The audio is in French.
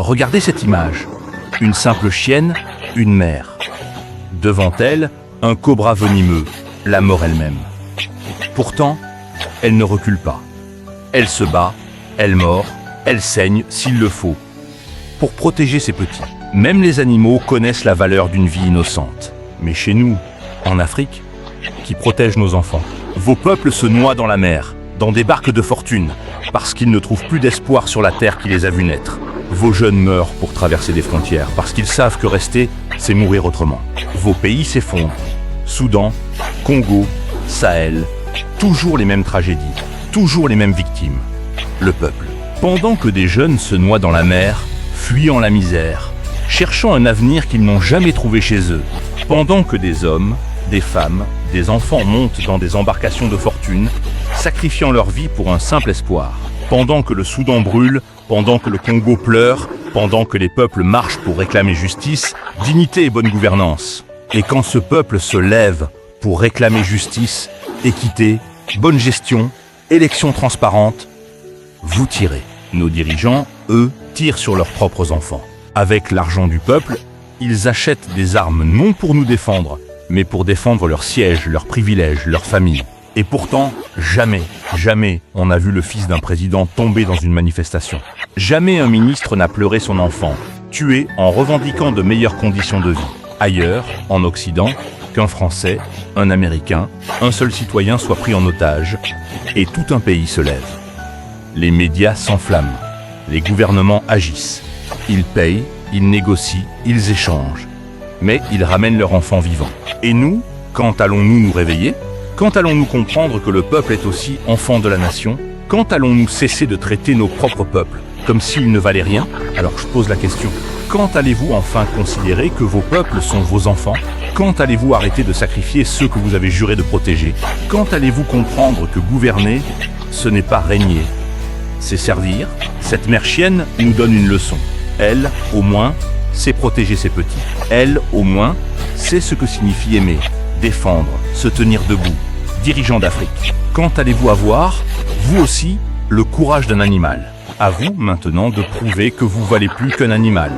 Regardez cette image. Une simple chienne, une mère. Devant elle, un cobra venimeux, la mort elle-même. Pourtant, elle ne recule pas. Elle se bat, elle mord, elle saigne s'il le faut, pour protéger ses petits. Même les animaux connaissent la valeur d'une vie innocente. Mais chez nous, en Afrique, qui protège nos enfants, vos peuples se noient dans la mer, dans des barques de fortune, parce qu'ils ne trouvent plus d'espoir sur la terre qui les a vus naître. Vos jeunes meurent pour traverser des frontières, parce qu'ils savent que rester, c'est mourir autrement. Vos pays s'effondrent. Soudan, Congo, Sahel, toujours les mêmes tragédies, toujours les mêmes victimes. Le peuple. Pendant que des jeunes se noient dans la mer, fuyant la misère, cherchant un avenir qu'ils n'ont jamais trouvé chez eux, pendant que des hommes, des femmes, des enfants montent dans des embarcations de fortune, sacrifiant leur vie pour un simple espoir, pendant que le Soudan brûle, pendant que le Congo pleure, pendant que les peuples marchent pour réclamer justice, dignité et bonne gouvernance. Et quand ce peuple se lève pour réclamer justice, équité, bonne gestion, élections transparentes, vous tirez. Nos dirigeants, eux, tirent sur leurs propres enfants. Avec l'argent du peuple, ils achètent des armes non pour nous défendre, mais pour défendre leur siège, leurs privilèges, leur famille. Et pourtant, jamais, jamais on n'a vu le fils d'un président tomber dans une manifestation. Jamais un ministre n'a pleuré son enfant, tué en revendiquant de meilleures conditions de vie. Ailleurs, en Occident, qu'un Français, un Américain, un seul citoyen soit pris en otage, et tout un pays se lève. Les médias s'enflamment, les gouvernements agissent. Ils payent, ils négocient, ils échangent. Mais ils ramènent leur enfant vivant. Et nous, quand allons-nous nous réveiller ? Quand allons-nous comprendre que le peuple est aussi enfant de la nation ? Quand allons-nous cesser de traiter nos propres peuples comme s'ils ne valaient rien ? Alors je pose la question. Quand allez-vous enfin considérer que vos peuples sont vos enfants ? Quand allez-vous arrêter de sacrifier ceux que vous avez juré de protéger ? Quand allez-vous comprendre que gouverner, ce n'est pas régner, c'est servir ? Cette mère chienne nous donne une leçon. Elle, au moins, sait protéger ses petits. Elle, au moins, sait ce que signifie aimer, défendre, se tenir debout. Dirigeants d'Afrique, quand allez-vous avoir, vous aussi, le courage d'un animal ? À vous, maintenant, de prouver que vous valez plus qu'un animal.